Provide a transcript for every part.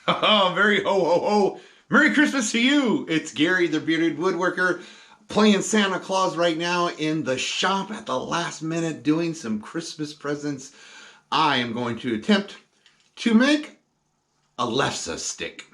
Oh, very ho ho ho. Merry Christmas to you. It's Gary, the bearded woodworker, playing Santa Claus right now in the shop at the last minute doing some Christmas presents. I am going to attempt to make a Lefse stick.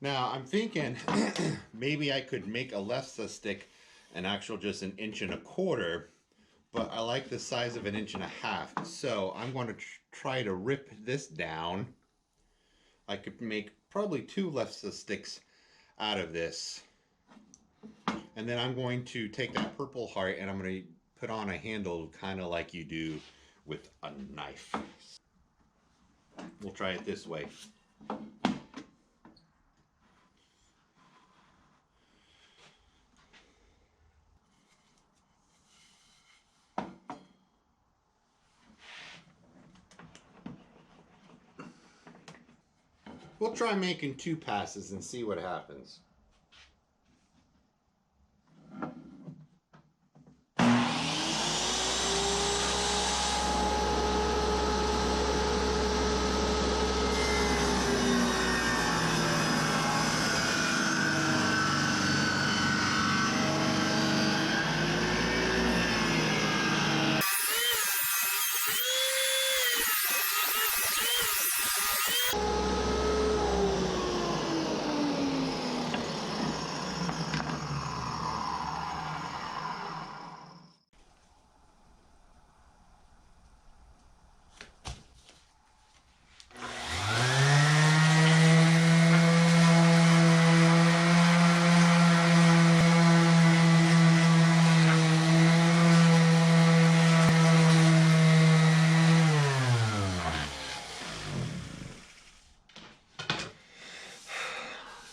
Now I'm thinking maybe I could make a Lefse stick an actual just 1.25 inches, but I like the size of 1.5 inches. So I'm going to try to rip this down. I could make probably 2 Lefse sticks out of this. And then I'm going to take that purple heart and I'm going to put on a handle kind of like you do with a knife. We'll try it this way. We'll try making 2 passes and see what happens.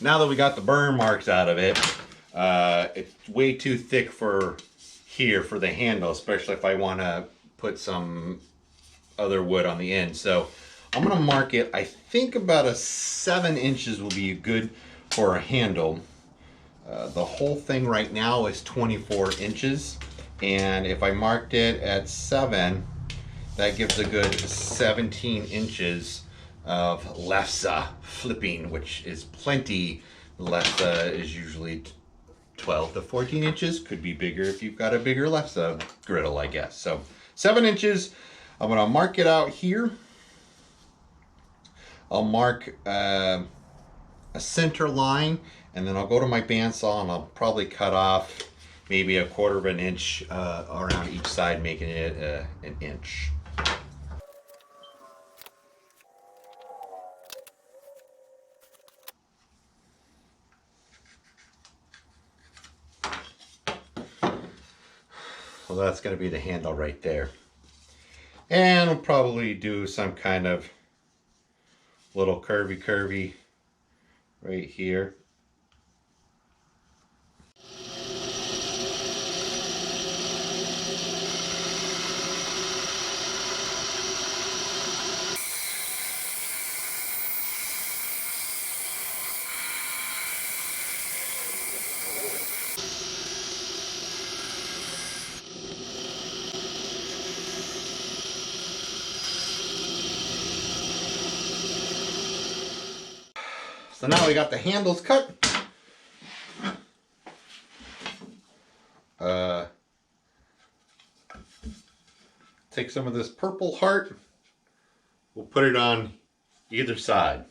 Now that we got the burn marks out of it, it's way too thick for here for the handle, especially if I want to put some other wood on the end. So I'm going to mark it. I think about 7 inches will be good for a handle. The whole thing right now is 24 inches. And if I marked it at 7, that gives a good 17 inches of Lefse flipping, which is plenty. Lefse is usually 12 to 14 inches. Could be bigger if you've got a bigger Lefse griddle, I guess. So 7 inches. I'm going to mark it out here. I'll mark a center line, and then I'll go to my bandsaw and I'll probably cut off maybe 1/4 inch around each side, making it 1 inch. Well, that's going to be the handle right there. And we'll probably do some kind of little curvy right here. So now we got the handles cut. Take some of this purple heart. We'll put it on either side.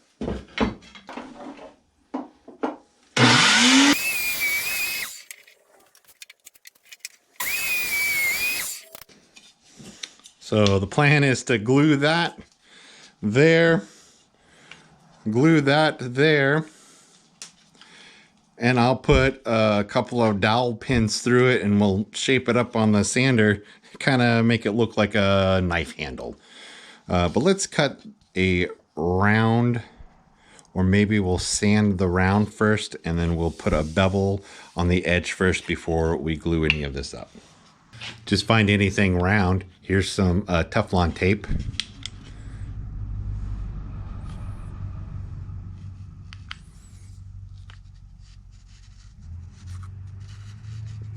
So the plan is to glue that there, glue that there, and I'll put a couple of dowel pins through it and we'll shape it up on the sander, kind of make it look like a knife handle. But let's cut a round, or maybe we'll sand the round first and then we'll put a bevel on the edge first before we glue any of this up. just find anything round. Here's some Teflon tape.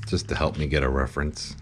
Just to help me get a reference.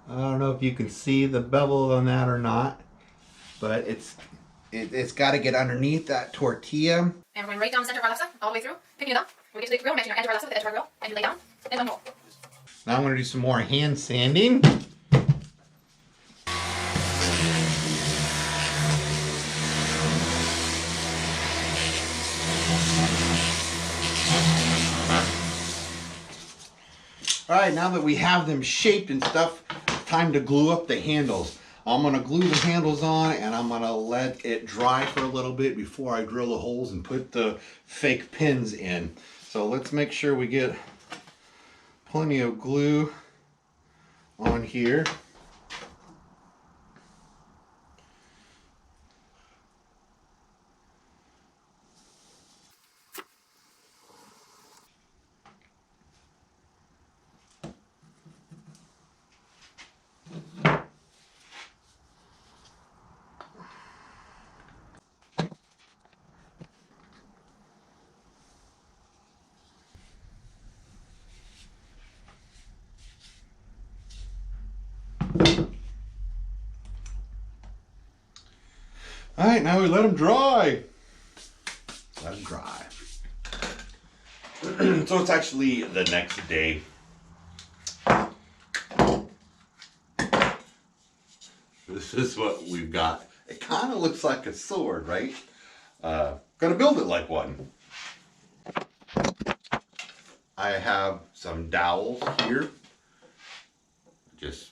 I don't know if you can see the bevel on that or not, but it's got to get underneath that tortilla. And we're going right down the center of our lefse, all the way through, picking it up. We get to the grill, matching our edge of our lefse with the edge of our grill, and you lay down, and unroll. Now I'm going to do some more hand sanding. Alright, now that we have them shaped and stuff, time to glue up the handles. I'm going to glue the handles on and I'm going to let it dry for a little bit before I drill the holes and put the fake pins in. So let's make sure we get plenty of glue on here. All right, now we let them dry. Let them dry. So it's actually the next day. This is what we've got. It kind of looks like a sword, right? Gonna build it like one. I have some dowels here. Just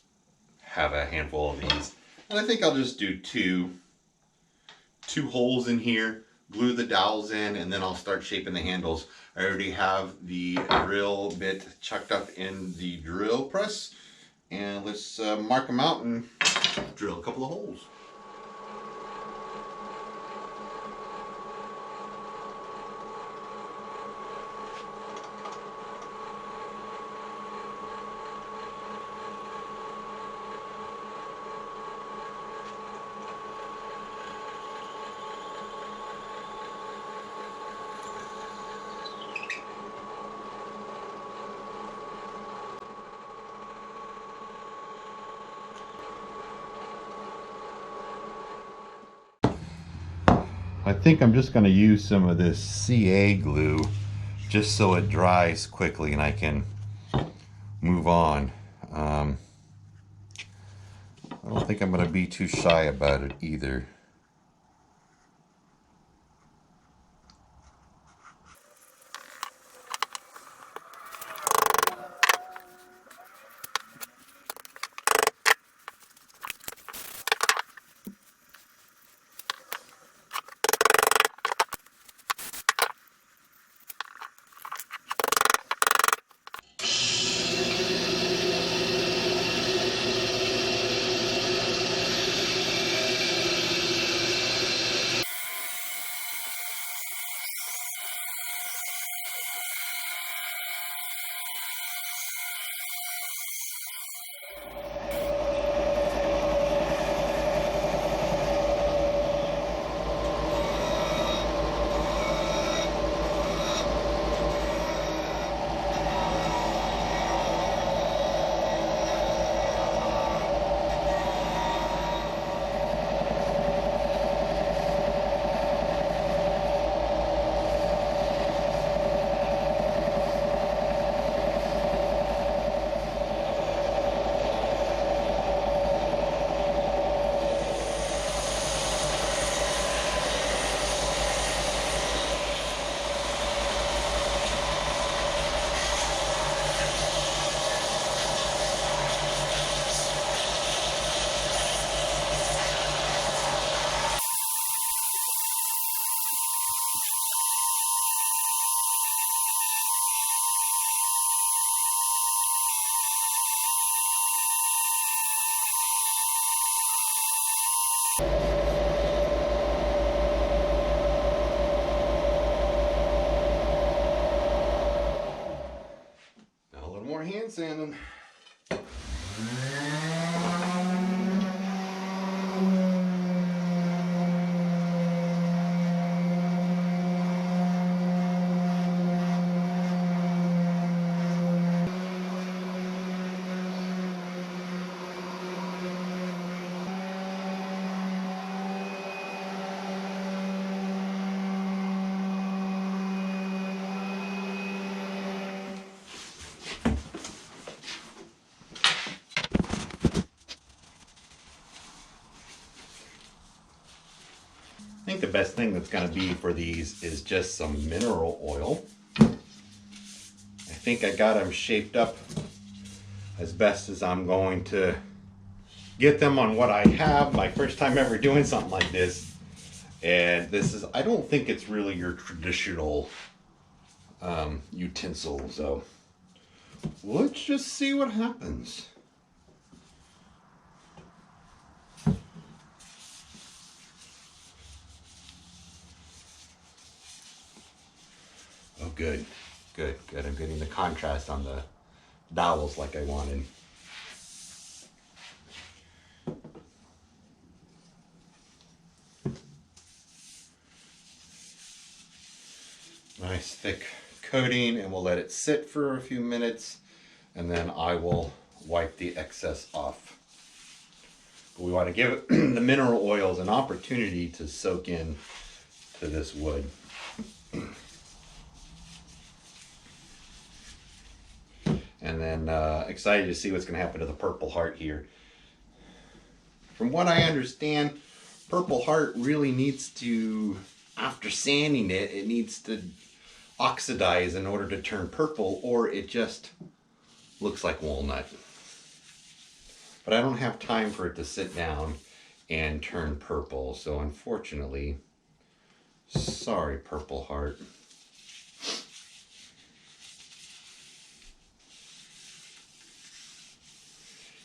have a handful of these. And I think I'll just do two holes in here, glue the dowels in, and then I'll start shaping the handles. I already have the drill bit chucked up in the drill press, and let's mark them out and drill a couple of holes. I think I'm just going to use some of this CA glue just so it dries quickly and I can move on. I don't think I'm going to be too shy about it either. more hand sanding. I think the best thing that's going to be for these is just some mineral oil. I think I got them shaped up as best as I'm going to get them on what I have. My first time ever doing something like this. And this is, I don't think it's really your traditional utensil. So let's just see what happens. Oh, good, good, good. I'm getting the contrast on the dowels like I wanted. Nice thick coating, and we'll let it sit for a few minutes, and then I will wipe the excess off. But we want to give the mineral oils an opportunity to soak in to this wood. And then excited to see what's going to happen to the Purple Heart here. From what I understand, Purple Heart really needs to, after sanding it, it needs to oxidize in order to turn purple, or it just looks like walnut. But I don't have time for it to sit down and turn purple, so unfortunately, sorry, Purple Heart.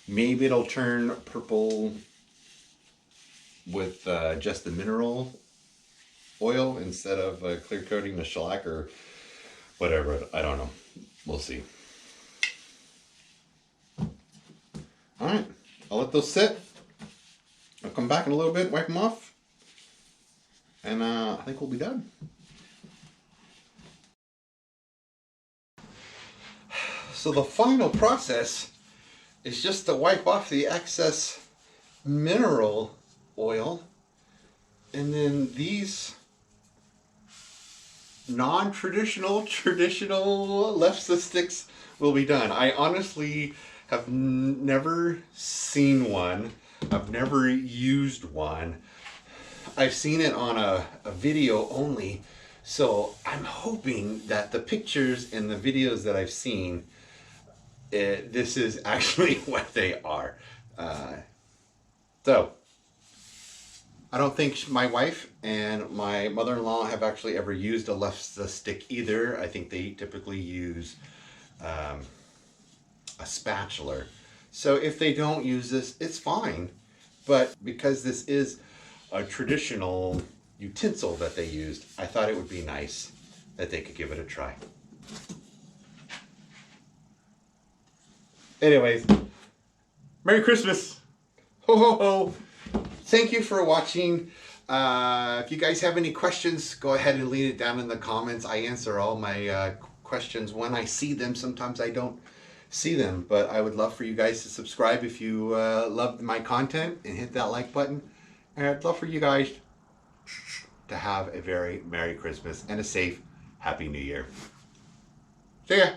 Maybe it'll turn purple with just the mineral oil instead of clear coating the shellac or whatever. I don't know. We'll see. All right, I'll let those sit. I'll come back in a little bit, wipe them off, and I think we'll be done. So the final process is just to wipe off the excess mineral oil, and then these non-traditional, traditional Lefse sticks will be done. I honestly have never seen one. I've never used one. I've seen it on a video only, so I'm hoping that the pictures and the videos that I've seen, this is actually what they are. So, I don't think my wife and my mother-in-law have actually ever used a Lefse stick either. I think they typically use a spatula. So if they don't use this, it's fine. But because this is a traditional utensil that they used, I thought it would be nice that they could give it a try. Anyways, Merry Christmas! Ho ho ho! Thank you for watching. If you guys have any questions, go ahead and leave it down in the comments. I answer all my questions when I see them. Sometimes I don't see them, but I would love for you guys to subscribe if you loved my content, and hit that like button. And I'd love for you guys to have a very Merry Christmas and a safe Happy New Year. See ya!